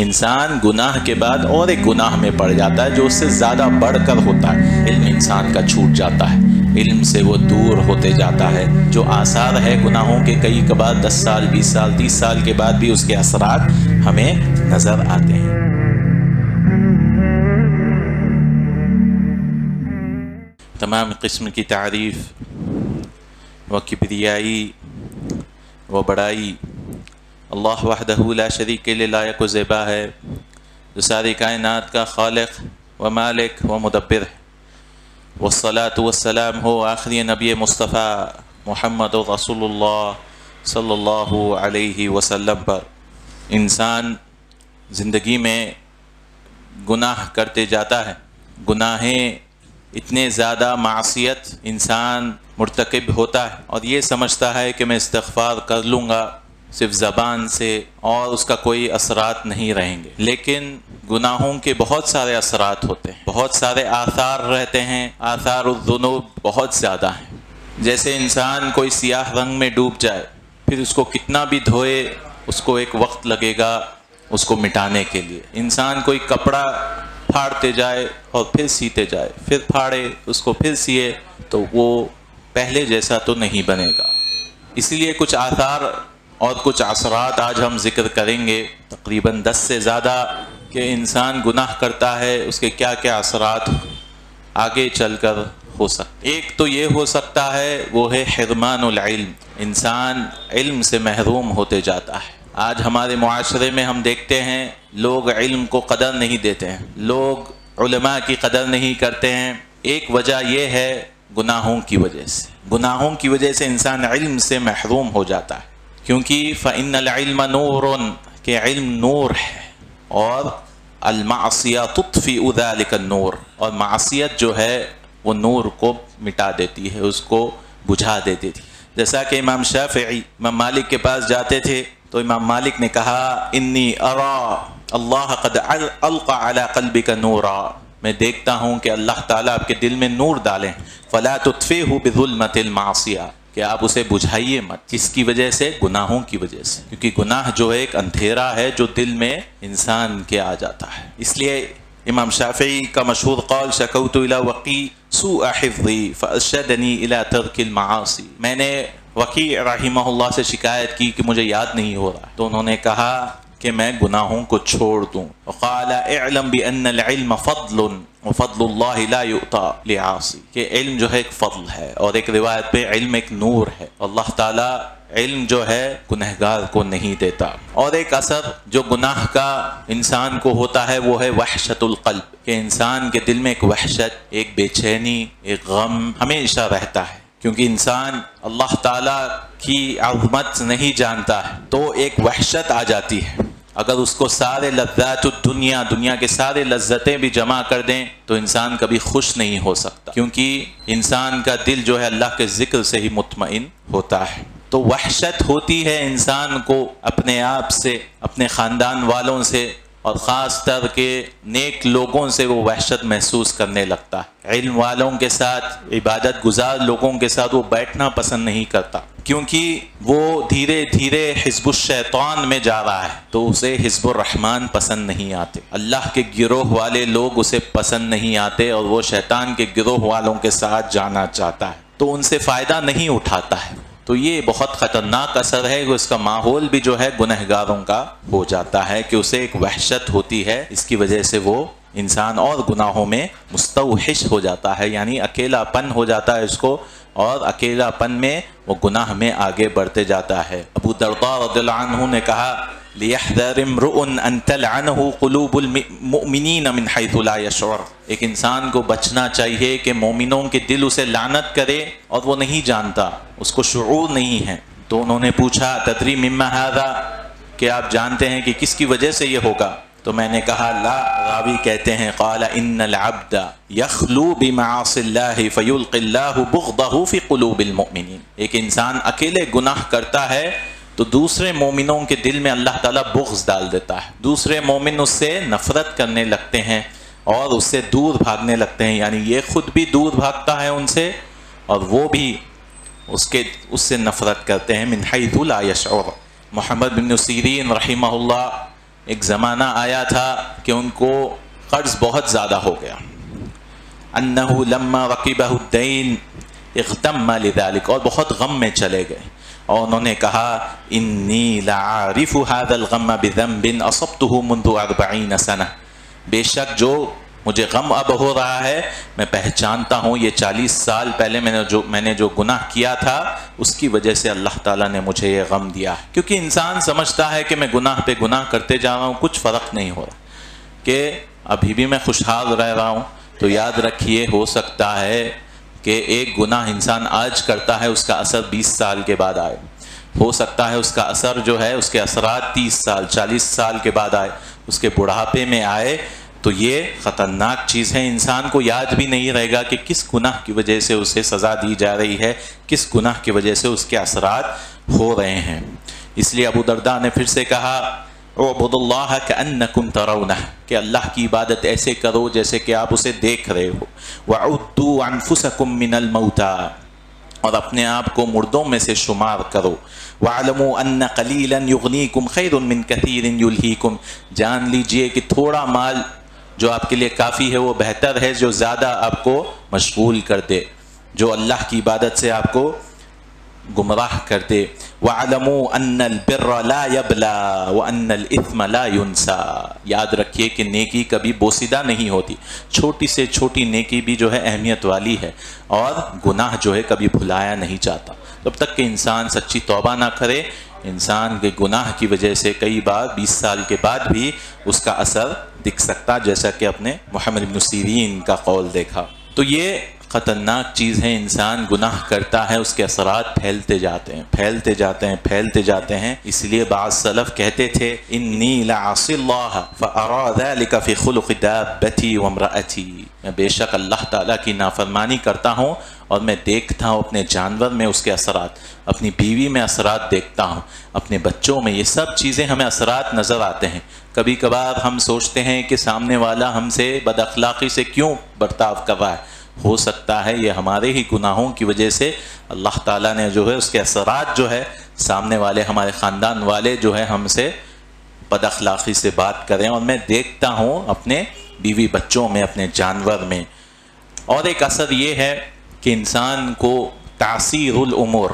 انسان گناہ کے بعد اور ایک گناہ میں پڑ جاتا ہے جو اس سے زیادہ بڑھ کر ہوتا ہے۔ علم انسان کا چھوٹ جاتا ہے، علم سے وہ دور ہوتے جاتا ہے۔ جو آثار ہے گناہوں کے، کئی کبھار 10 سال 20 سال 30 سال کے بعد بھی اس کے اثرات ہمیں نظر آتے ہیں۔ تمام قسم کی تعریف و کبریائی و بڑائی اللہ وحدہ لا شریک کے لائق و زیبا ہے، جو ساری کائنات کا خالق و مالک و مدبر ہے۔ والصلاة والسلام ہو آخری نبی مصطفیٰ محمد رسول اللہ صلی اللہ علیہ وسلم پر۔ انسان زندگی میں گناہ کرتے جاتا ہے، گناہیں اتنے زیادہ معصیت انسان مرتکب ہوتا ہے اور یہ سمجھتا ہے کہ میں استغفار کر لوں گا صرف زبان سے اور اس کا کوئی اثرات نہیں رہیں گے، لیکن گناہوں کے بہت سارے اثرات ہوتے ہیں، بہت سارے آثار رہتے ہیں، آثار الذنوب بہت زیادہ ہیں۔ جیسے انسان کوئی سیاہ رنگ میں ڈوب جائے، پھر اس کو کتنا بھی دھوئے اس کو ایک وقت لگے گا اس کو مٹانے کے لیے۔ انسان کوئی کپڑا پھاڑتے جائے اور پھر سیتے جائے، پھر پھاڑے اس کو پھر سیے تو وہ پہلے جیسا تو نہیں بنے گا۔ اسی لیے کچھ آثار اور کچھ اثرات آج ہم ذکر کریں گے، تقریباً 10 سے زیادہ، کہ انسان گناہ کرتا ہے اس کے کیا کیا اثرات آگے چل کر ہو سکتے۔ ایک تو یہ ہو سکتا ہے وہ ہے حرمان العلم، انسان علم سے محروم ہوتے جاتا ہے۔ آج ہمارے معاشرے میں ہم دیکھتے ہیں لوگ علم کو قدر نہیں دیتے ہیں، لوگ علماء کی قدر نہیں کرتے ہیں۔ ایک وجہ یہ ہے گناہوں کی وجہ سے، گناہوں کی وجہ سے انسان علم سے محروم ہو جاتا ہے، کیونکہ فإن العلم نور، کہ علم نور ہے، اور المعصیہ تطفئ ذلک النور، اور معصیت جو ہے وہ نور کو مٹا دیتی ہے، اس کو بجھا دیتی تھی۔ جیسا کہ امام شافعی امام مالک کے پاس جاتے تھے تو امام مالک نے کہا انی ارا اللہ قد القى على قلبك نورا، میں دیکھتا ہوں کہ اللہ تعالیٰ آپ کے دل میں نور ڈالیں، فلا تطفئه بظلمۃ المعصیہ، کہ آپ اسے بجھائیے مت۔ کس کی وجہ سے؟ گناہوں کی وجہ سے، کیونکہ گناہ جو ہے ایک اندھیرا ہے جو دل میں انسان کے آ جاتا ہے۔ اس لیے امام شافعی کا مشہور قول شکوت الی وقی سوء حفظی فارشدنی الی ترک المعاصی، میں نے وقیع رحمہ اللہ سے شکایت کی کہ مجھے یاد نہیں ہو رہا، تو انہوں نے کہا کہ میں گناہوں کو چھوڑ دوں۔ وقال اعلم بان العلم فضل وفضل اللہ لا یؤتى لعاصی، کہ علم جو ہے ایک فضل ہے، اور ایک روایت پہ علم ایک نور ہے، اللہ تعالیٰ علم جو ہے گنہگار کو نہیں دیتا۔ اور ایک اثر جو گناہ کا انسان کو ہوتا ہے وہ ہے وحشت القلب، کہ انسان کے دل میں ایک وحشت، ایک بے چینی، ایک غم ہمیشہ رہتا ہے، کیونکہ انسان اللہ تعالیٰ کی عظمت نہیں جانتا ہے تو ایک وحشت آ جاتی ہے۔ اگر اس کو سارے لذات الدنیا، دنیا کے سارے لذتیں بھی جمع کر دیں تو انسان کبھی خوش نہیں ہو سکتا، کیونکہ انسان کا دل جو ہے اللہ کے ذکر سے ہی مطمئن ہوتا ہے۔ تو وحشت ہوتی ہے انسان کو اپنے آپ سے، اپنے خاندان والوں سے، اور خاص طر کے نیک لوگوں سے وہ وحشت محسوس کرنے لگتا ہے۔ علم والوں کے ساتھ، عبادت گزار لوگوں کے ساتھ وہ بیٹھنا پسند نہیں کرتا، کیونکہ وہ دھیرے دھیرے حزب الشیطان میں جا رہا ہے، تو اسے حزب الرحمن پسند نہیں آتے، اللہ کے گروہ والے لوگ اسے پسند نہیں آتے، اور وہ شیطان کے گروہ والوں کے ساتھ جانا چاہتا ہے، تو ان سے فائدہ نہیں اٹھاتا ہے۔ تو یہ بہت خطرناک اثر ہے کہ اس کا ماحول بھی جو ہے گنہگاروں کا ہو جاتا ہے، کہ اسے ایک وحشت ہوتی ہے، اس کی وجہ سے وہ انسان اور گناہوں میں مستوحش ہو جاتا ہے، یعنی اکیلا پن ہو جاتا ہے اس کو، اور اکیلا پن میں وہ گناہ میں آگے بڑھتے جاتا ہے۔ ابو درداء رضی اللہ عنہ نے کہا لِيَحْذَرِ امْرُؤٌ أَن تَلْعَنَهُ قُلُوبُ الْمُؤْمِنِينَ مِنْ حَيْثُ لَا يَشْعُرُ، ایک انسان کو بچنا چاہیے کہ مومنوں کے دل اسے لعنت کرے اور وہ نہیں جانتا، اس کو شعور نہیں ہے۔ تو انہوں نے پوچھا تدری مما هذا، کہ آپ جانتے ہیں کہ کس کی وجہ سے یہ ہوگا؟ تو میں نے کہا لا، راوی کہتے ہیں قال ان العبد یخلو بمعاصی اللہ فیلقی اللہ بغضہ فی قلوب المؤمنین، ایک انسان اکیلے گناہ کرتا ہے تو دوسرے مومنوں کے دل میں اللہ تعالیٰ بغض ڈال دیتا ہے، دوسرے مومن اس سے نفرت کرنے لگتے ہیں اور اس سے دور بھاگنے لگتے ہیں، یعنی یہ خود بھی دور بھاگتا ہے ان سے اور وہ بھی اس سے نفرت کرتے ہیں۔ من حیث لا یشعر، محمد بن سیرین رحمہ اللہ ایک زمانہ آیا تھا کہ ان کو قرض بہت زیادہ ہو گیا. انہ لما رکبہ الدین اغتم لذلک، اور بہت غم میں چلے گئے، اور انہوں نے کہا انی لعارف هذا الغم بذنب اصبته منذ 40 سنہ، بے شک جو مجھے غم اب ہو رہا ہے میں پہچانتا ہوں یہ 40 سال پہلے میں نے جو گناہ کیا تھا اس کی وجہ سے اللہ تعالیٰ نے مجھے یہ غم دیا. کیونکہ انسان سمجھتا ہے کہ میں گناہ پہ گناہ کرتے جا رہا ہوں، کچھ فرق نہیں ہو رہا، کہ ابھی بھی میں خوشحال رہ رہا ہوں. تو یاد رکھیے ہو سکتا ہے کہ ایک گناہ انسان آج کرتا ہے اس کا اثر 20 سال کے بعد آئے، ہو سکتا ہے اس کا اثر جو ہے اس کے اثرات 30 سال 40 سال کے بعد آئے، اس کے بڑھاپے میں آئے. تو یہ خطرناک چیز ہے. انسان کو یاد بھی نہیں رہے گا کہ کس گناہ کی وجہ سے اسے سزا دی جا رہی ہے، کس گناہ کی وجہ سے اس کے اثرات ہو رہے ہیں. اس لیے ابو درداء نے پھر سے کہا اعبدوا اللہ کأنکم ترونہ، کہ اللہ کی عبادت ایسے کرو جیسے کہ آپ اسے دیکھ رہے ہو. وعدوا انفسکم من الموتى، اور اپنے آپ کو مردوں میں سے شمار کرو. وَاعْلَمُوا أَنَّ قَلِيلًا يُغْنِيكُمْ خَيْرٌ مِّن كَثِيرٍ يُلْهِيكُمْ، جان لیجئے کہ تھوڑا مال جو آپ کے لیے کافی ہے وہ بہتر ہے جو زیادہ آپ کو مشغول کر دے، جو اللہ کی عبادت سے آپ کو گمراہ کر دے. وَاعْلَمُوا أَنَّ الْبِرَّ لَا يَبْلَى وَأَنَّ الْإِثْمَ لَا يُنْسَى، یاد رکھیے کہ نیکی کبھی بوسیدہ نہیں ہوتی، چھوٹی سے چھوٹی نیکی بھی جو ہے اہمیت والی ہے، اور گناہ جو ہے کبھی بھلایا نہیں جاتا. جب تک کہ انسان سچی توبہ نہ کرے، انسان کے گناہ کی وجہ سے کئی بار 20 سال کے بعد بھی اس کا اثر دکھ سکتا، جیسا کہ اپنے محمد بن سیرین کا قول دیکھا. تو یہ خطرناک چیز ہے. انسان گناہ کرتا ہے، اس کے اثرات پھیلتے جاتے ہیں پھیلتے جاتے ہیں پھیلتے جاتے ہیں. اس لیے بعض سلف کہتے تھے انی لعصی اللہ فارا ذلک فی خلق دابتی وامرأتی، میں بے شک اللہ تعالیٰ کی نافرمانی کرتا ہوں اور میں دیکھتا ہوں اپنے جانور میں اس کے اثرات، اپنی بیوی میں اثرات دیکھتا ہوں، اپنے بچوں میں، یہ سب چیزیں ہمیں اثرات نظر آتے ہیں. کبھی کبھار ہم سوچتے ہیں کہ سامنے والا ہم سے بد اخلاقی سے کیوں برتاؤ کر رہا ہے، ہو سکتا ہے یہ ہمارے ہی گناہوں کی وجہ سے اللہ تعالیٰ نے جو ہے اس کے اثرات جو ہے سامنے والے ہمارے خاندان والے جو ہے ہم سے بد اخلاقی سے بات کریں، اور میں دیکھتا ہوں اپنے بیوی بچوں میں، اپنے جانور میں. اور ایک اثر یہ ہے کہ انسان کو تعسیر الامور،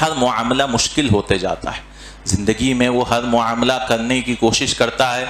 ہر معاملہ مشکل ہوتے جاتا ہے زندگی میں. وہ ہر معاملہ کرنے کی کوشش کرتا ہے،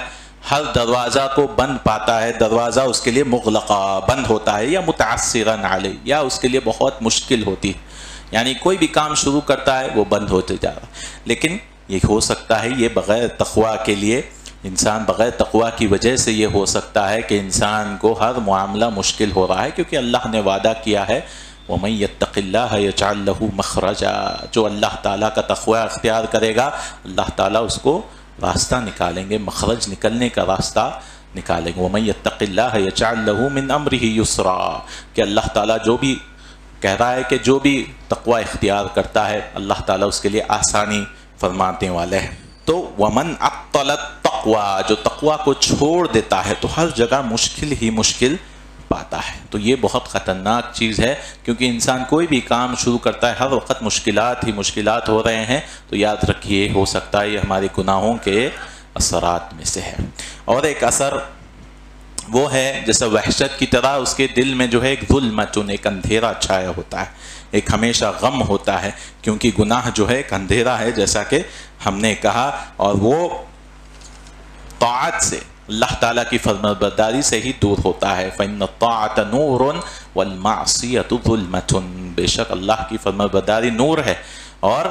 ہر دروازہ کو بند پاتا ہے، دروازہ اس کے لیے مغلقہ بند ہوتا ہے، یا متعسرن علیہ، یا اس کے لیے بہت مشکل ہوتی ہے. یعنی کوئی بھی کام شروع کرتا ہے وہ بند ہوتے جا رہا ہے. لیکن یہ ہو سکتا ہے یہ بغیر تقویٰ کے لیے، انسان بغیر تقویٰ کی وجہ سے یہ ہو سکتا ہے کہ انسان کو ہر معاملہ مشکل ہو رہا ہے، کیونکہ اللہ نے وعدہ کیا ہے وَمَن يَتَّقِ اللَّهَ يَجْعَل لَّهُ مَخْرَجًا، جو اللہ تعالیٰ کا تقویٰ اختیار کرے گا اللہ تعالیٰ اس کو راستہ نکالیں گے، مخرج نکلنے کا راستہ نکالیں گے. وَمَن يَتَّقِ اللَّهَ يَجْعَل لَّهُ مِنْ أَمْرِهِ يُسْرًا، کہ اللہ تعالیٰ جو بھی کہہ رہا ہے کہ جو بھی تقویٰ اختیار کرتا ہے اللہ تعالیٰ اس کے لیے آسانی فرمانے والے ہیں. تو وَمَنْ عَطَّلَ التَّقْوَىٰ، جو تقویٰ کو چھوڑ دیتا ہے تو ہر جگہ مشکل ہی مشکل پاتا ہے. تو یہ بہت خطرناک چیز ہے، کیونکہ انسان کوئی بھی کام شروع کرتا ہے ہر وقت مشکلات ہی مشکلات ہو رہے ہیں. تو یاد رکھیے ہو سکتا ہے یہ ہمارے گناہوں کے اثرات میں سے ہے. اور ایک اثر وہ ہے جیسا وحشت کی طرح اس کے دل میں جو ہے ایک ظلمتن، ایک اندھیرا چھایا ہوتا ہے، ایک ہمیشہ غم ہوتا ہے، کیونکہ گناہ جو ہے ایک اندھیرا ہے جیسا کہ ہم نے کہا، اور وہ طاعت سے، اللہ تعالیٰ کی فرمانبرداری سے ہی دور ہوتا ہے. فَإِنَّ الطَّاعَةَ نُورٌ وَالْمَعْصِيَةُ ظُلْمَةٌ، بے شک اللہ کی فرمانبرداری نور ہے. اور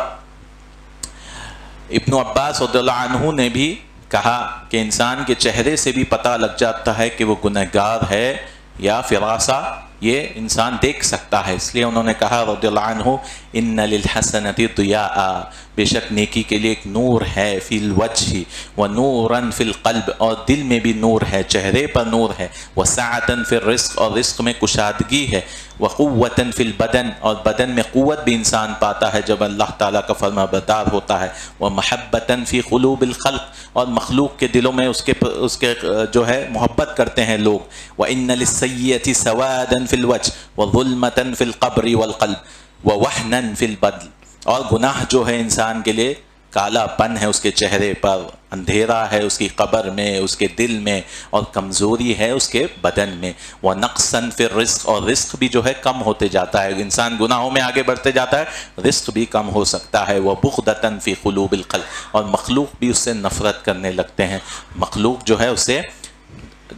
ابن عباس رضی اللہ عنہ نے بھی کہا کہ انسان کے چہرے سے بھی پتہ لگ جاتا ہے کہ وہ گنہگار ہے یا فراسہ، یہ انسان دیکھ سکتا ہے. اس لیے انہوں نے کہا رضی اللہ عنہ ان للحسنۃ ضیاء، بے شک نیکی کے لیے ایک نور ہے، فی الوجہ ونورا فی القلب، اور دل میں بھی نور ہے، چہرے پر نور ہے، وسعۃ فی الرزق، اور رزق میں کشادگی ہے، وقوۃ فی البدن، اور بدن میں قوت بھی انسان پاتا ہے جب اللہ تعالیٰ کا فرما بردار ہوتا ہے، ومحبۃ فی قلوب الخلق، اور مخلوق کے دلوں میں اس کے جو ہے محبت کرتے ہیں لوگ، وان للسیئۃ سوادا فی الوجہ وظلمۃ فی القبر والقلب ووہنا فی البدن، اور گناہ جو ہے انسان کے لیے کالا پن ہے اس کے چہرے پر، اندھیرا ہے اس کی قبر میں، اس کے دل میں، اور کمزوری ہے اس کے بدن میں۔ وَنَقْصًا فِي الرِّزْقِ، اور رزق بھی جو ہے کم ہوتے جاتا ہے، انسان گناہوں میں آگے بڑھتے جاتا ہے، رزق بھی کم ہو سکتا ہے۔ وَبُغْضَةً فِي قُلُوبِ الْخَلْقِ، اور مخلوق بھی اس سے نفرت کرنے لگتے ہیں، مخلوق جو ہے اسے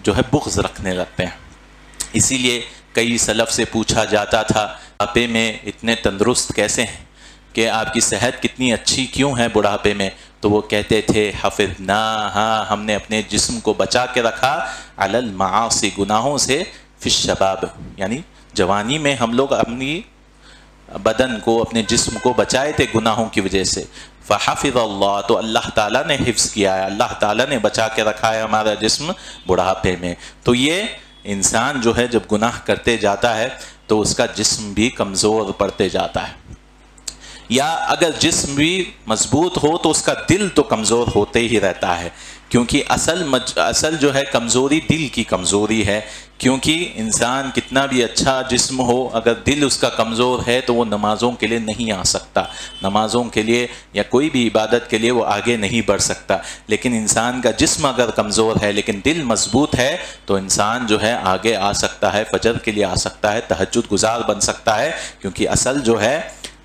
جو ہے بغض رکھنے لگتے ہیں۔ اسی لیے کئی سلف سے پوچھا جاتا تھا بڑھاپے میں اتنے تندرست کیسے ہیں، کہ آپ کی صحت کتنی اچھی کیوں ہے بڑھاپے میں؟ تو وہ کہتے تھے حفظناہا، ہم نے اپنے جسم کو بچا کے رکھا، علی المعاصی، گناہوں سے، فی الشباب، یعنی جوانی میں ہم لوگ اپنی بدن کو، اپنے جسم کو بچائے تھے گناہوں کی وجہ سے۔ فحفظ اللہ، تو اللہ تعالیٰ نے حفظ کیا ہے، اللہ تعالیٰ نے بچا کے رکھا ہے ہمارا جسم بڑھاپے میں۔ تو یہ انسان جو ہے جب گناہ کرتے جاتا ہے تو اس کا جسم بھی کمزور پڑتے جاتا ہے، یا اگر جسم بھی مضبوط ہو تو اس کا دل تو کمزور ہوتے ہی رہتا ہے، کیونکہ اصل جو ہے کمزوری دل کی کمزوری ہے، کیونکہ انسان کتنا بھی اچھا جسم ہو، اگر دل اس کا کمزور ہے تو وہ نمازوں کے لیے نہیں آ سکتا، نمازوں کے لیے یا کوئی بھی عبادت کے لیے وہ آگے نہیں بڑھ سکتا۔ لیکن انسان کا جسم اگر کمزور ہے لیکن دل مضبوط ہے تو انسان جو ہے آگے آ سکتا ہے، فجر کے لیے آ سکتا ہے، تہجد گزار بن سکتا ہے، کیونکہ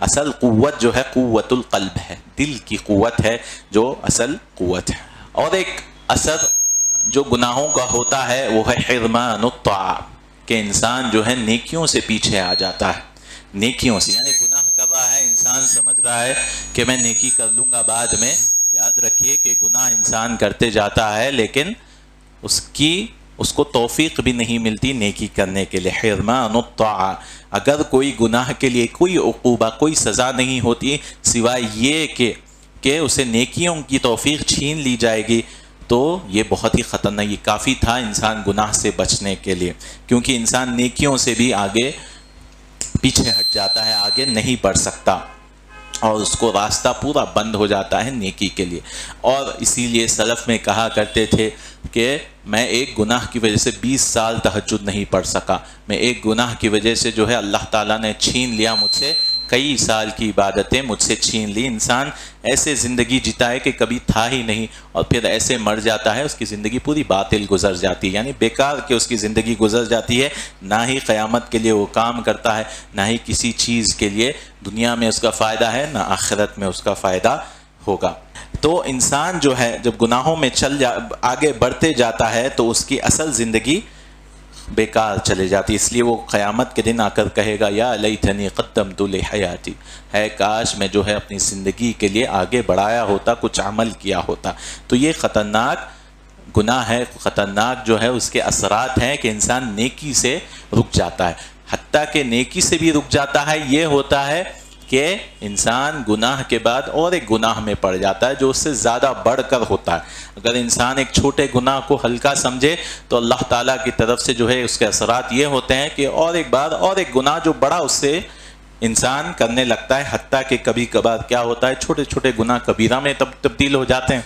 اصل قوت جو ہے قوت القلب ہے، دل کی قوت ہے جو اصل قوت ہے۔ اور ایک اثر جو گناہوں کا ہوتا ہے وہ ہے حرمان الطاعہ، کہ انسان جو ہے نیکیوں سے پیچھے آ جاتا ہے، نیکیوں سے، یعنی گناہ کر رہا ہے، انسان سمجھ رہا ہے کہ میں نیکی کر لوں گا بعد میں۔ یاد رکھیے کہ گناہ انسان کرتے جاتا ہے لیکن اس کو توفیق بھی نہیں ملتی نیکی کرنے کے لیے۔ حرمان الطاعہ، اگر کوئی گناہ کے لیے کوئی عقوبہ، کوئی سزا نہیں ہوتی سوائے یہ کہ اسے نیکیوں کی توفیق چھین لی جائے گی، تو یہ بہت ہی خطرناک، یہ کافی تھا انسان گناہ سے بچنے کے لیے، کیونکہ انسان نیکیوں سے بھی آگے پیچھے ہٹ جاتا ہے، آگے نہیں بڑھ سکتا، اور اس کو راستہ پورا بند ہو جاتا ہے نیکی کے لیے۔ اور اسی لیے سلف میں کہا کرتے تھے کہ میں ایک گناہ کی وجہ سے 20 سال تہجد نہیں پڑھ سکا، میں ایک گناہ کی وجہ سے جو ہے اللہ تعالیٰ نے چھین لیا مجھ سے، کئی سال کی عبادتیں مجھ سے چھین لی۔ انسان ایسے زندگی جتائے کہ کبھی تھا ہی نہیں، اور پھر ایسے مر جاتا ہے، اس کی زندگی پوری باطل گزر جاتی ہے، یعنی بیکار کہ اس کی زندگی گزر جاتی ہے، نہ ہی قیامت کے لیے وہ کام کرتا ہے، نہ ہی کسی چیز کے لیے دنیا میں اس کا فائدہ ہے، نہ آخرت میں اس کا فائدہ ہوگا۔ تو انسان جو ہے جب گناہوں میں آگے بڑھتے جاتا ہے تو اس کی اصل زندگی بیکار چلے جاتی، اس لیے وہ قیامت کے دن آ کر کہے گا یا لیتنی قدمت لحیاتی، ہے کاش میں جو ہے اپنی زندگی کے لیے آگے بڑھایا ہوتا، کچھ عمل کیا ہوتا۔ تو یہ خطرناک گناہ ہے، خطرناک جو ہے اس کے اثرات ہیں کہ انسان نیکی سے رک جاتا ہے، حتیٰ کہ نیکی سے بھی رک جاتا ہے، یہ ہوتا ہے کہ انسان گناہ کے بعد اور ایک گناہ میں پڑ جاتا ہے جو اس سے زیادہ بڑھ کر ہوتا ہے۔ اگر انسان ایک چھوٹے گناہ کو ہلکا سمجھے تو اللہ تعالیٰ کی طرف سے جو ہے اس کے اثرات یہ ہوتے ہیں کہ اور ایک گناہ جو بڑا اس سے انسان کرنے لگتا ہے، حتیٰ کہ کبھی کبھار کیا ہوتا ہے چھوٹے چھوٹے گناہ کبیرہ میں تبدیل ہو جاتے ہیں،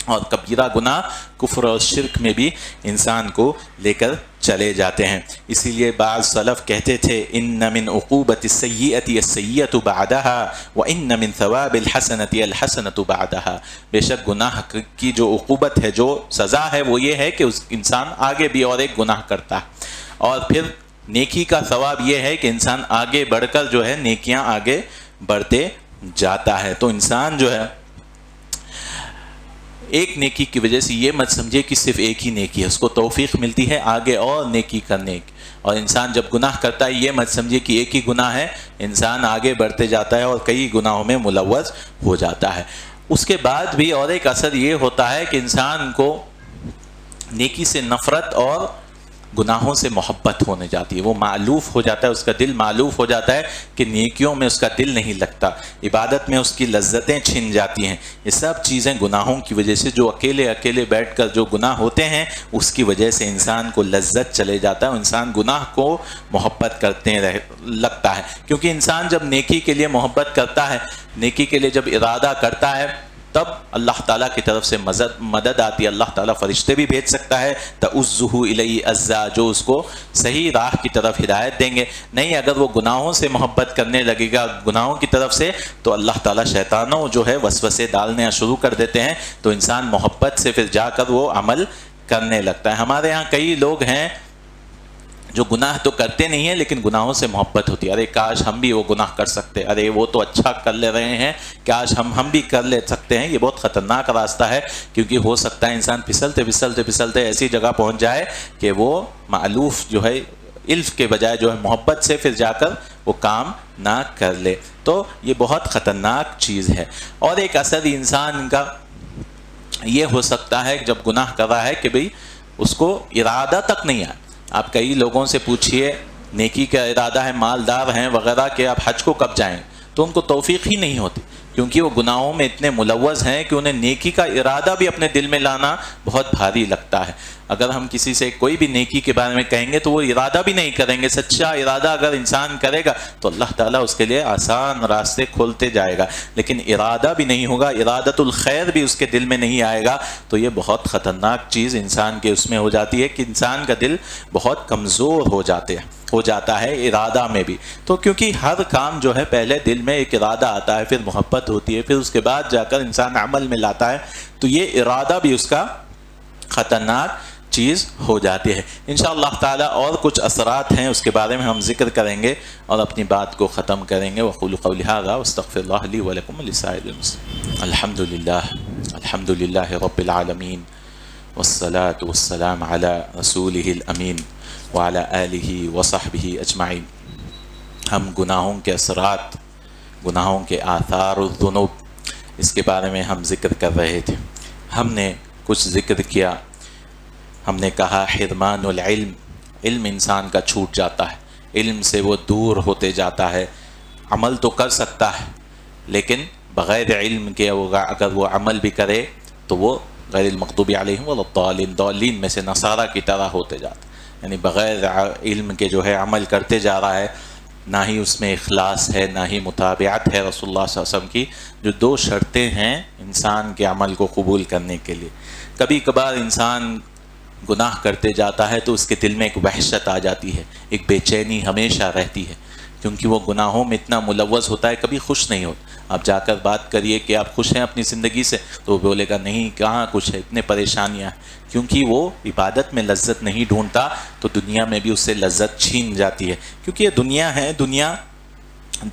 اور کبیرہ گناہ کفر اور شرک میں بھی انسان کو لے کر چلے جاتے ہیں۔ اسی لیے بعض سلف کہتے تھے ان من عقوبۃ السیئۃ السیئۃ بعدها وان من ثواب الحسنۃ الحسنۃ بعدها، بے شک گناہ کی جو عقوبت ہے، جو سزا ہے، وہ یہ ہے کہ اس انسان آگے بھی اور ایک گناہ کرتا ہے، اور پھر نیکی کا ثواب یہ ہے کہ انسان آگے بڑھ کر جو ہے نیکیاں آگے بڑھتے جاتا ہے۔ تو انسان جو ہے ایک نیکی کی وجہ سے یہ مت سمجھے کہ صرف ایک ہی نیکی ہے، اس کو توفیق ملتی ہے آگے اور نیکی کرنے کی، اور انسان جب گناہ کرتا ہے یہ مت سمجھے کہ ایک ہی گناہ ہے، انسان آگے بڑھتے جاتا ہے اور کئی گناہوں میں ملوث ہو جاتا ہے۔ اس کے بعد بھی اور ایک اثر یہ ہوتا ہے کہ انسان کو نیکی سے نفرت اور گناہوں سے محبت ہونے جاتی ہے، وہ معلوف ہو جاتا ہے، اس کا دل معلوف ہو جاتا ہے کہ نیکیوں میں اس کا دل نہیں لگتا، عبادت میں اس کی لذتیں چھن جاتی ہیں۔ یہ سب چیزیں گناہوں کی وجہ سے، جو اکیلے بیٹھ کر جو گناہ ہوتے ہیں اس کی وجہ سے انسان کو لذت چلے جاتا ہے، انسان گناہ کو محبت کرتے لگتا ہے، کیونکہ انسان جب نیکی کے لیے محبت کرتا ہے، نیکی کے لیے جب ارادہ کرتا ہے تب اللہ تعالیٰ کی طرف سے مدد آتی ہے، اللہ تعالیٰ فرشتے بھی بھیج سکتا ہے تَعُزُّهُ إِلَيْهِ عَزَّا، جو اس کو صحیح راہ کی طرف ہدایت دیں گے۔ نہیں، اگر وہ گناہوں سے محبت کرنے لگے گا گناہوں کی طرف سے، تو اللہ تعالیٰ شیطانوں جو ہے وسوسے ڈالنے شروع کر دیتے ہیں، تو انسان محبت سے پھر جا کر وہ عمل کرنے لگتا ہے۔ ہمارے ہاں کئی لوگ ہیں جو گناہ تو کرتے نہیں ہیں لیکن گناہوں سے محبت ہوتی ہے، ارے کاش ہم بھی وہ گناہ کر سکتے، ارے وہ تو اچھا کر لے رہے ہیں، کاش ہم بھی کر لے سکتے ہیں۔ یہ بہت خطرناک راستہ ہے، کیونکہ ہو سکتا ہے انسان پھسلتے ایسی جگہ پہنچ جائے کہ وہ مألوف جو ہے الف کے بجائے جو ہے محبت سے پھر جا کر وہ کام نہ کر لے، تو یہ بہت خطرناک چیز ہے۔ اور ایک اثر انسان کا یہ ہو سکتا ہے جب گناہ کر رہا ہے کہ بھئی اس کو ارادہ تک نہیں آئے۔ آپ کئی لوگوں سے پوچھئے نیکی کا ارادہ ہے، مالدار ہیں وغیرہ، کہ آپ حج کو کب جائیں، تو ان کو توفیق ہی نہیں ہوتی، کیونکہ وہ گناہوں میں اتنے ملوث ہیں کہ انہیں نیکی کا ارادہ بھی اپنے دل میں لانا بہت بھاری لگتا ہے۔ اگر ہم کسی سے کوئی بھی نیکی کے بارے میں کہیں گے تو وہ ارادہ بھی نہیں کریں گے۔ سچا ارادہ اگر انسان کرے گا تو اللہ تعالیٰ اس کے لیے آسان راستے کھولتے جائے گا، لیکن ارادہ بھی نہیں ہوگا، ارادۃ الخیر بھی اس کے دل میں نہیں آئے گا، تو یہ بہت خطرناک چیز انسان کے اس میں ہو جاتی ہے کہ انسان کا دل بہت کمزور ہو جاتا ہے ارادہ میں بھی۔ تو کیونکہ ہر کام جو ہے پہلے دل میں ایک ارادہ آتا ہے، پھر محبت ہوتی ہے، پھر اس کے بعد جا کر انسان عمل میں لاتا ہے، تو یہ ارادہ بھی اس کا خطرناک چیز ہو جاتی ہے۔ انشاءاللہ تعالی اور کچھ اثرات ہیں، اس کے بارے میں ہم ذکر کریں گے اور اپنی بات کو ختم کریں گے۔ وَقُولُوا قَوْلِي هَٰذَا وَاسْتَغْفِرُ اللَّهَ لِي وَلَكُمْ وَلِسَائِرِ الْمُسْلِمِينَ الحمد للہ رب العالمین والصلاة والسلام علی رسولہ الامین وعلی آلہ وصحبہ اجمعین۔ ہم گناہوں کے اثرات، گناہوں کے آثار الذنوب، اس کے بارے میں ہم ذکر کر رہے تھے۔ ہم نے کچھ ذکر کیا، ہم نے کہا حرمان العلم، علم انسان کا چھوٹ جاتا ہے، علم سے وہ دور ہوتے جاتا ہے۔ عمل تو کر سکتا ہے لیکن بغیر علم کے اگر وہ عمل بھی کرے تو وہ غیر المغضوب علیہم ولا الضالین، ضالین میں سے نصارہ کی طرح ہوتے جاتا ہے، یعنی بغیر علم کے جو ہے عمل کرتے جا رہا ہے، نہ ہی اس میں اخلاص ہے، نہ ہی متابعت ہے رسول اللہ صلی اللہ علیہ وسلم کی، جو دو شرطیں ہیں انسان کے عمل کو قبول کرنے کے لیے۔ کبھی کبھار انسان گناہ کرتے جاتا ہے تو اس کے دل میں ایک وحشت آ جاتی ہے، ایک بے چینی ہمیشہ رہتی ہے، کیونکہ وہ گناہوں میں اتنا ملوث ہوتا ہے، کبھی خوش نہیں ہوتا۔ آپ جا کر بات کریے کہ آپ خوش ہیں اپنی زندگی سے، تو وہ بولے گا نہیں، کہاں خوش ہے، اتنے پریشانیاں ہیں، کیونکہ وہ عبادت میں لذت نہیں ڈھونڈتا، تو دنیا میں بھی اس سے لذت چھین جاتی ہے، کیونکہ یہ دنیا ہے، دنیا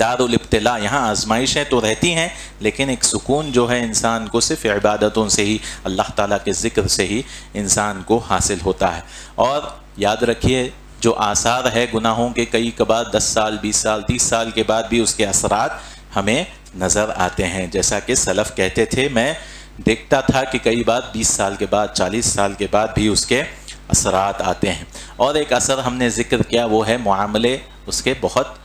دار الابتلاء، یہاں آزمائشیں تو رہتی ہیں، لیکن ایک سکون جو ہے انسان کو صرف عبادتوں سے ہی، اللہ تعالیٰ کے ذکر سے ہی انسان کو حاصل ہوتا ہے۔ اور یاد رکھیے جو آثار ہے گناہوں کے، کئی کبھار 10 سال 20 سال 30 سال کے بعد بھی اس کے اثرات ہمیں نظر آتے ہیں، جیسا کہ سلف کہتے تھے، میں دیکھتا تھا کہ کئی بار 20 سال کے بعد 40 سال کے بعد بھی اس کے اثرات آتے ہیں۔ اور ایک اثر ہم نے ذکر کیا، وہ ہے معاملے اس کے بہت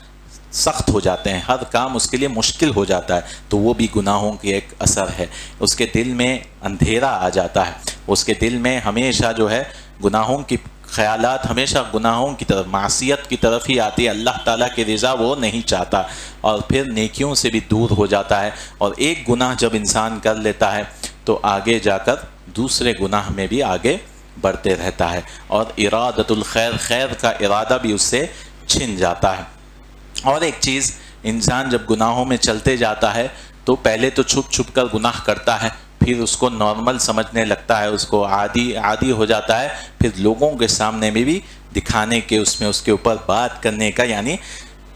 سخت ہو جاتے ہیں، ہر کام اس کے لیے مشکل ہو جاتا ہے، تو وہ بھی گناہوں کی ایک اثر ہے۔ اس کے دل میں اندھیرا آ جاتا ہے، اس کے دل میں ہمیشہ جو ہے گناہوں کی خیالات ہمیشہ گناہوں کی طرف، معصیت کی طرف ہی آتی ہے، اللہ تعالیٰ کی رضا وہ نہیں چاہتا، اور پھر نیکیوں سے بھی دور ہو جاتا ہے۔ اور ایک گناہ جب انسان کر لیتا ہے تو آگے جا کر دوسرے گناہ میں بھی آگے بڑھتے رہتا ہے، اور ارادۃ الخیر، خیر کا ارادہ بھی اس سے چھن جاتا ہے۔ اور ایک چیز، انسان جب گناہوں میں چلتے جاتا ہے تو پہلے تو چھپ چھپ کر گناہ کرتا ہے، پھر اس کو نارمل سمجھنے لگتا ہے، اس کو عادی ہو جاتا ہے، پھر لوگوں کے سامنے میں بھی دکھانے کے، اس میں اس کے اوپر بات کرنے کا، یعنی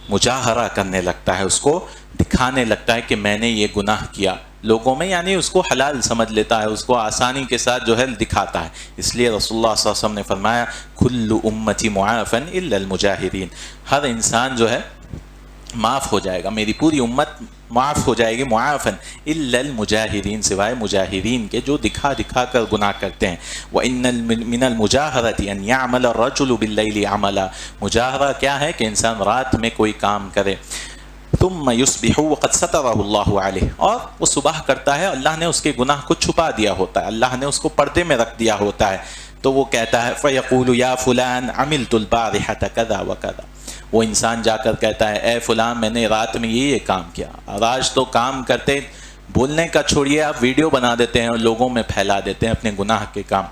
مجاہرہ کرنے لگتا ہے، اس کو دکھانے لگتا ہے کہ میں نے یہ گناہ کیا لوگوں میں، یعنی اس کو حلال سمجھ لیتا ہے، اس کو آسانی کے ساتھ جو ہے دکھاتا ہے۔ اس لیے رسول اللہ صلی اللہ علیہ وسلم نے فرمایا کل امتی معافا الا المجاہرین، ہر انسان جو ہے معاف ہو جائے گا، میری پوری امت معاف ہو جائے گی، معافن الا المجاہرین، سوائے مجاہرین کے جو دکھا دکھا کر گناہ کرتے ہیں۔ وَإِنَّ مِنَ الْمُجَاهَرَةِ أَنْ يَعْمَلَ الرَّجُلُ بِاللَّيْلِ عَمَلًا، مجاہرہ کیا ہے کہ انسان رات میں کوئی کام کرے، ثُمَّ يُصْبِحُ وَقَدْ سَتَرَهُ اللَّهُ عَلَيْهِ، اور وہ صبح کرتا ہے، اللہ نے اس کے گناہ کو چھپا دیا ہوتا ہے، اللہ نے اس کو پردے میں رکھ دیا ہوتا ہے، تو وہ کہتا ہے فَيَقُولُ يَا فُلَانَ عَمِلْتُ الْبَارِحَةَ كَذَا وَكَذَا، وہ انسان جا کر کہتا ہے اے فلاں میں نے رات میں یہ کام کیا، اور آج تو کام کرتے بولنے کا چھوڑیے، آپ ویڈیو بنا دیتے ہیں اور لوگوں میں پھیلا دیتے ہیں اپنے گناہ کے کام،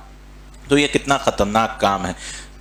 تو یہ کتنا خطرناک کام ہے۔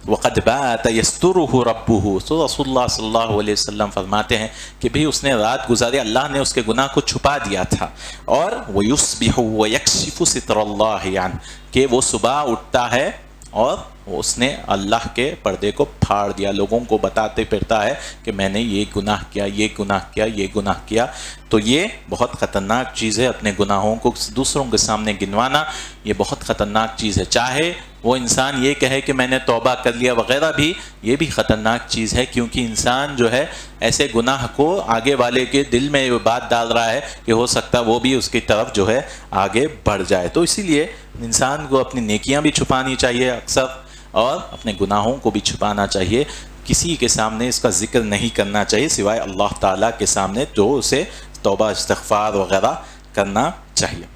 وَقَدْ بَاتَ يَسْتُرُهُ رَبُّهُ، تو رسول اللہ صلی اللہ علیہ وسلم فرماتے ہیں کہ بھی اس نے رات گزاری، اللہ نے اس کے گناہ کو چھپا دیا تھا، اور وَيُصْبِحُ وَيَكْشِفُ سِتْرَ اللَّهِ عَنْهُ، کہ وہ صبح اٹھتا ہے اور اس نے اللہ کے پردے کو پھاڑ دیا، لوگوں کو بتاتے پھرتا ہے کہ میں نے یہ گناہ کیا، یہ گناہ کیا، یہ گناہ کیا۔ تو یہ بہت خطرناک چیز ہے، اپنے گناہوں کو دوسروں کے سامنے گنوانا، یہ بہت خطرناک چیز ہے۔ چاہے وہ انسان یہ کہے کہ میں نے توبہ کر لیا وغیرہ بھی، یہ بھی خطرناک چیز ہے، کیونکہ انسان جو ہے ایسے گناہ کو آگے والے کے دل میں یہ بات ڈال رہا ہے کہ ہو سکتا وہ بھی اس کی طرف جو ہے آگے بڑھ جائے۔ تو اسی لیے انسان کو اپنی نیکیاں بھی چھپانی چاہیے اکثر، اور اپنے گناہوں کو بھی چھپانا چاہیے، کسی کے سامنے اس کا ذکر نہیں کرنا چاہیے سوائے اللہ تعالیٰ کے سامنے، جو اسے توبہ استغفار وغیرہ کرنا چاہیے۔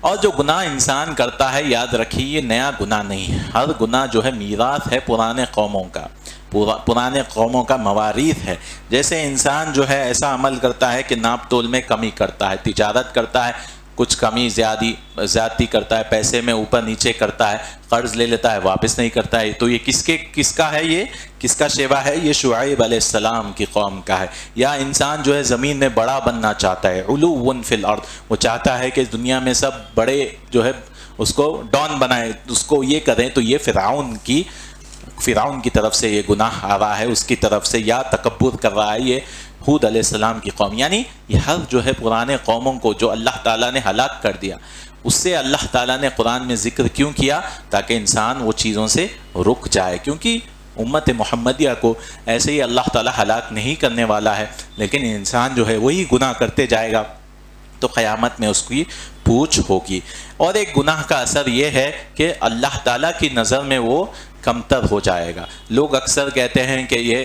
اور جو گناہ انسان کرتا ہے، یاد رکھیے یہ نیا گناہ نہیں ہے، ہر گناہ جو ہے میراث ہے پرانے قوموں کا، پرانے قوموں کا مواریث ہے۔ جیسے انسان جو ہے ایسا عمل کرتا ہے کہ ناپ تول میں کمی کرتا ہے، تجارت کرتا ہے، کچھ کمی زیادتی کرتا ہے، پیسے میں اوپر نیچے کرتا ہے، قرض لے لیتا ہے واپس نہیں کرتا ہے، تو یہ کس کا ہے؟ یہ کس کا شیوا ہے؟ یہ شعیب علیہ السلام کی قوم کا ہے۔ یا انسان جو ہے زمین میں بڑا بننا چاہتا ہے، علو فی الارض، وہ چاہتا ہے کہ دنیا میں سب بڑے جو ہے اس کو ڈان بنائے، اس کو یہ کریں، تو یہ فرعون کی طرف سے یہ گناہ آ رہا ہے، اس کی طرف سے، یا تکبر کر رہا ہے یہ ہود علیہ السلام کی قوم۔ یعنی یہ ہر جو ہے پرانے قوموں کو جو اللہ تعالیٰ نے ہلاک کر دیا، اس سے اللہ تعالیٰ نے قرآن میں ذکر کیوں کیا؟ تاکہ انسان وہ چیزوں سے رک جائے، کیونکہ امت محمدیہ کو ایسے ہی اللہ تعالیٰ ہلاک نہیں کرنے والا ہے، لیکن انسان جو ہے وہی گناہ کرتے جائے گا تو قیامت میں اس کی پوچھ ہوگی۔ اور ایک گناہ کا اثر یہ ہے کہ اللہ تعالیٰ کی نظر میں وہ کمتر ہو جائے گا۔ لوگ اکثر کہتے ہیں کہ یہ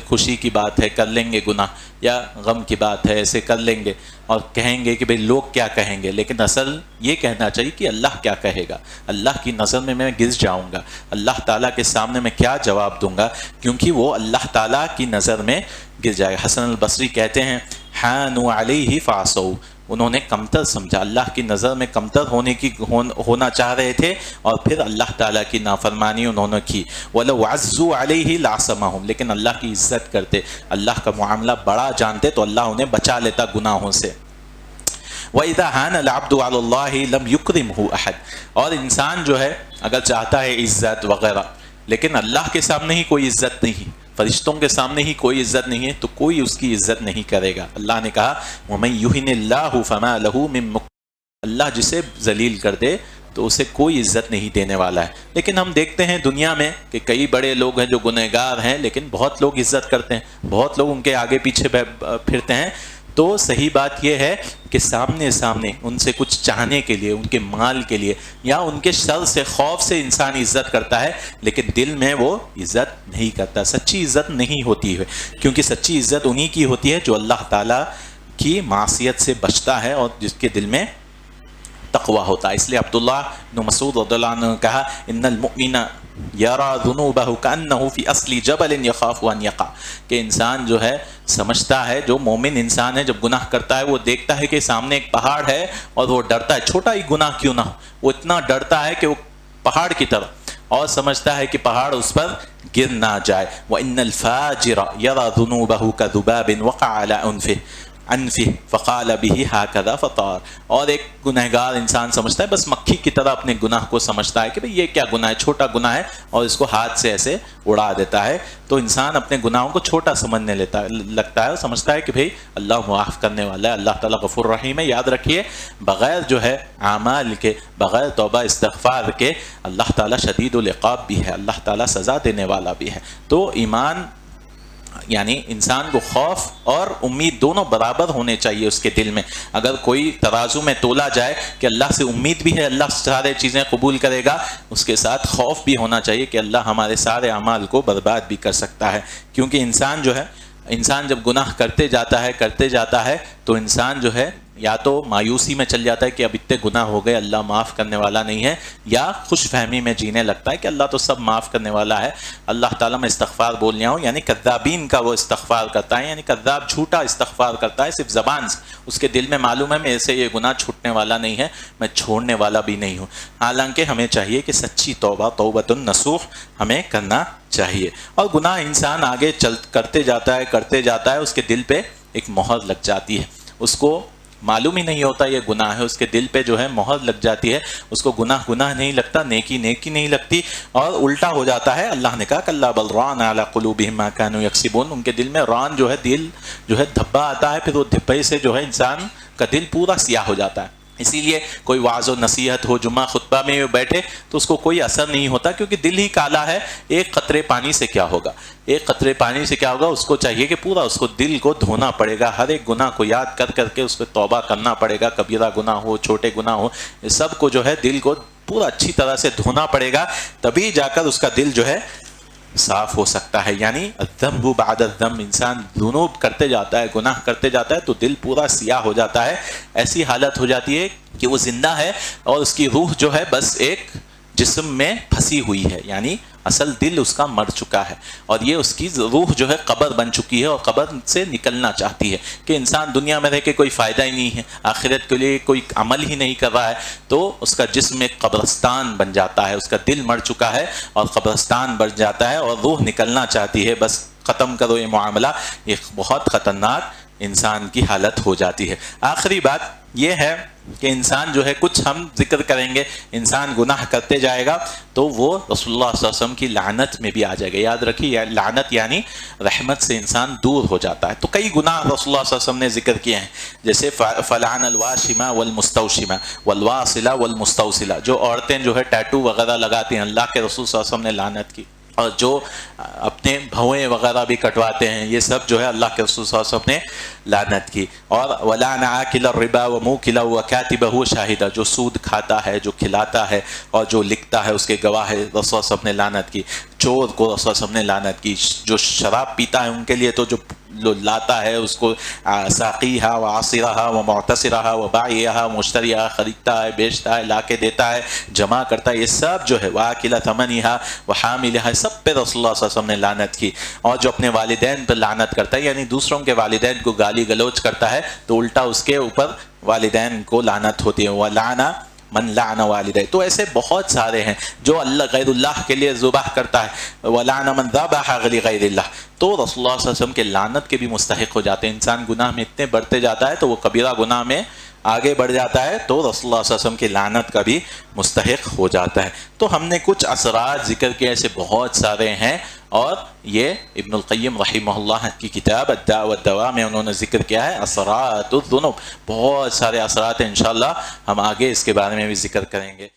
خوشی کی بات ہے کر لیں گے گناہ، یا غم کی بات ہے ایسے کر لیں گے، اور کہیں گے کہ بھئی لوگ کیا کہیں گے، لیکن اصل یہ کہنا چاہیے کہ اللہ کیا کہے گا، اللہ کی نظر میں میں گر جاؤں گا، اللہ تعالیٰ کے سامنے میں کیا جواب دوں گا، کیونکہ وہ اللہ تعالیٰ کی نظر میں گر جائے گا۔ حسن البصری کہتے ہیں حانوا علیہ فعصوا، انہوں نے کمتر سمجھا، اللہ کی نظر میں کمتر ہونا چاہ رہے تھے، اور پھر اللہ تعالیٰ کی نافرمانی انہوں نے کی۔ وَلَوْ عَزُّوا عَلَيْهِ لَعَصَمَهُمْ، لیکن اللہ کی عزت کرتے، اللہ کا معاملہ بڑا جانتے تو اللہ انہیں بچا لیتا گناہوں سے۔ وَإِذَا حَانَ الْعَبْدُ عَلَى اللَّهِ لَمْ يُكْرِمْهُ أَحَدٌ، اور انسان جو ہے اگر چاہتا ہے عزت وغیرہ، لیکن اللہ کے سامنے ہی کوئی عزت نہیں، فرشتوں کے سامنے ہی کوئی عزت نہیں ہے، تو کوئی اس کی عزت نہیں کرے گا۔ اللہ نے کہا وَمَن يُهِنِ اللَّهُ فَمَا لَهُ مِن مُكْرِمٍ، اللہ جسے ذلیل کر دے تو اسے کوئی عزت نہیں دینے والا ہے۔ لیکن ہم دیکھتے ہیں دنیا میں کہ کئی بڑے لوگ ہیں جو گنہگار ہیں، لیکن بہت لوگ عزت کرتے ہیں، بہت لوگ ان کے آگے پیچھے پھرتے ہیں۔ تو صحیح بات یہ ہے کہ سامنے ان سے کچھ چاہنے کے لیے، ان کے مال کے لیے، یا ان کے شر سے، خوف سے انسان عزت کرتا ہے، لیکن دل میں وہ عزت نہیں کرتا، سچی عزت نہیں ہوتی ہے، کیونکہ سچی عزت انہی کی ہوتی ہے جو اللہ تعالیٰ کی معصیت سے بچتا ہے اور جس کے دل میں تقوی ہوتا ہے۔ اس لیے عبداللہ بن مسعود رضی اللہ عنہ نے کہا ان المؤمن یرا ذنوبہ کانہ فی اصل جبل یخاف ان یقع، کہ انسان جو ہے سمجھتا ہے، جو مومن انسان ہے جب گناہ کرتا ہے وہ دیکھتا ہے کہ سامنے ایک پہاڑ ہے اور وہ ڈرتا ہے، چھوٹا ہی گناہ کیوں نہ ہو، وہ اتنا ڈرتا ہے کہ وہ پہاڑ کی طرف، اور سمجھتا ہے کہ پہاڑ اس پر گر نہ جائے۔ وَإِنَّ الْفَاجِرَ يَرَى ذُنُوبَهُ كَذُبَابٍ وَقَعَ عَلَى أَنْفِهِ فَقَالَ بِهِ هَكَذَا فَطَارَ، اور ایک گنہگار انسان سمجھتا ہے، بس مکھی کی طرح اپنے گناہ کو سمجھتا ہے کہ بھئی یہ کیا گناہ ہے، چھوٹا گناہ ہے، اور اس کو ہاتھ سے ایسے اڑا دیتا ہے۔ تو انسان اپنے گناہوں کو چھوٹا سمجھنے لگتا ہے، اور سمجھتا ہے کہ بھئی اللہ معاف کرنے والا ہے، اللہ تعالیٰ غفور رحیم ہے۔ یاد رکھیے بغیر جو ہے اعمال کے، بغیر توبہ استغفار کے اللہ تعالیٰ شدید العقاب بھی ہے، اللہ تعالیٰ سزا دینے والا بھی ہے۔ تو ایمان یعنی انسان کو خوف اور امید دونوں برابر ہونے چاہیے اس کے دل میں۔ اگر کوئی ترازو میں تولا جائے کہ اللہ سے امید بھی ہے، اللہ سارے چیزیں قبول کرے گا، اس کے ساتھ خوف بھی ہونا چاہیے کہ اللہ ہمارے سارے اعمال کو برباد بھی کر سکتا ہے۔ کیونکہ انسان جو ہے، انسان جب گناہ کرتے جاتا ہے تو انسان جو ہے یا تو مایوسی میں چل جاتا ہے کہ اب اتنے گناہ ہو گئے، اللہ معاف کرنے والا نہیں ہے، یا خوش فہمی میں جینے لگتا ہے کہ اللہ تو سب معاف کرنے والا ہے، اللہ تعالیٰ میں استغفار بول رہا ہوں، یعنی کذابین کا وہ استغفار کرتا ہے، یعنی کذاب جھوٹا استغفار کرتا ہے صرف زبان سے، اس کے دل میں معلوم ہے میرے سے یہ گناہ چھوٹنے والا نہیں ہے، میں چھوڑنے والا بھی نہیں ہوں۔ حالانکہ ہمیں چاہیے کہ سچی توبہ، توبۃ النصوح ہمیں کرنا چاہیے، اور گناہ انسان آگے کرتے جاتا ہے، اس کے دل پہ ایک مہر لگ جاتی ہے، اس کو معلوم ہی نہیں ہوتا یہ گناہ ہے، اس کے دل پہ جو ہے مہر لگ جاتی ہے، اس کو گناہ نہیں لگتا، نیکی نہیں لگتی، اور الٹا ہو جاتا ہے۔ اللہ نے کہا کہ اللہ بل ران علی قلوبہم ما کانوا یکسبون، ان کے دل میں ران جو ہے، دل جو ہے دھبا آتا ہے، پھر وہ دھبے سے جو ہے انسان کا دل پورا سیاہ ہو جاتا ہے۔ اسی لیے کوئی وعظ و نصیحت ہو، جمعہ خطبہ میں بیٹھے تو اس کو کوئی اثر نہیں ہوتا، کیونکہ دل ہی کالا ہے۔ ایک قطرے پانی سے کیا ہوگا؟ اس کو چاہیے کہ پورا اس کو دل کو دھونا پڑے گا، ہر ایک گناہ کو یاد کر کے اس پہ توبہ کرنا پڑے گا، کبیرہ گناہ ہو، چھوٹے گناہ ہو، سب کو جو ہے دل کو پورا اچھی طرح سے دھونا پڑے گا، تبھی جا کر اس کا دل جو ہے صاف ہو سکتا ہے۔ یعنی الذنب بعد الذنب، انسان ذنوب کرتے جاتا ہے، گناہ کرتے جاتا ہے تو دل پورا سیاہ ہو جاتا ہے، ایسی حالت ہو جاتی ہے کہ وہ زندہ ہے اور اس کی روح جو ہے بس ایک جسم میں پھنسی ہوئی ہے، یعنی اصل دل اس کا مر چکا ہے، اور یہ اس کی روح جو ہے قبر بن چکی ہے، اور قبر سے نکلنا چاہتی ہے کہ انسان دنیا میں رہ کے کوئی فائدہ ہی نہیں ہے، آخرت کے لیے کوئی عمل ہی نہیں کر رہا ہے، تو اس کا جسم ایک قبرستان بن جاتا ہے، اس کا دل مر چکا ہے اور قبرستان بن جاتا ہے، اور روح نکلنا چاہتی ہے، بس ختم کرو یہ معاملہ۔ یہ بہت خطرناک انسان کی حالت ہو جاتی ہے۔ آخری بات یہ ہے کہ انسان جو ہے، کچھ ہم ذکر کریں گے، انسان گناہ کرتے جائے گا تو وہ رسول اللہ صلی اللہ علیہ وسلم کی لعنت میں بھی آ جائے گا۔ یاد رکھیے، لعنت یعنی رحمت سے انسان دور ہو جاتا ہے۔ تو کئی گناہ رسول اللہ صلی اللہ علیہ وسلم نے ذکر کیے ہیں، جیسے فلعن الواشمہ والمستوشمہ والواصلہ والمستوصلہ، جو عورتیں جو ہے ٹیٹو وغیرہ لگاتی ہیں، اللہ کے رسول صلی اللہ علیہ وسلم نے لعنت کی، اور جو اپنے بھویں وغیرہ بھی کٹواتے ہیں، یہ سب جو ہے اللہ کے رسول صلی اللہ علیہ وسلم نے لعنت کی۔ اور وَلَعْنَ آكِلَ الرِّبَا وَمُوكِلَهُ وَكَاتِبَهُ شَاهِدًا، جو سود کھاتا ہے، جو کھلاتا ہے اور جو لکھتا ہے اس کے گواہ، رسول صلی اللہ علیہ وسلم نے لعنت کی۔ چور کو رسول صلی اللہ علیہ وسلم نے لعنت کی۔ جو شراب پیتا ہے ان کے لیے تو جو لاتا ہے اس کو ساقیہا وعاصرہا ومعتصرہا وبائعہا مشتریہا، خریدتا ہے، بیچتا ہے، لا کے دیتا ہے، جمع کرتا ہے، یہ سب جو ہے وآکل ثمنہا وحاملہا، سب پہ رسول اللہ صلی اللہ علیہ وسلم نے لعنت کی۔ اور جو اپنے والدین پہ لعنت کرتا ہے، یعنی دوسروں کے والدین کو گالی گلوچ کرتا ہے، تو الٹا اس کے اوپر والدین کو لعنت ہوتی ہے۔ وَلَعْنَ من لعن والدہ، تو ایسے بہت سارے ہیں جو اللہ غیر اللہ کے لیے ذبح کرتا ہے، وَلَعْنَ مَنْ ذَبَحَ لِغَيْرِ اللَّهِ، تو رسول اللہ صلی اللہ علیہ وسلم کے لعنت کے بھی مستحق ہو جاتے ہیں۔ انسان گناہ میں اتنے بڑھتے جاتا ہے تو وہ کبیرہ گناہ میں آگے بڑھ جاتا ہے تو رسول اللہ صلی اللہ علیہ وسلم کی لعنت کا بھی مستحق ہو جاتا ہے۔ تو ہم نے کچھ اثرات ذکر کیے، ایسے بہت سارے ہیں، اور یہ ابن القیم رحمہ اللہ کی کتاب الداء والدواء میں انہوں نے ذکر کیا ہے اثرات الذنوب، بہت سارے اثرات ہیں، انشاءاللہ ہم آگے اس کے بارے میں بھی ذکر کریں گے۔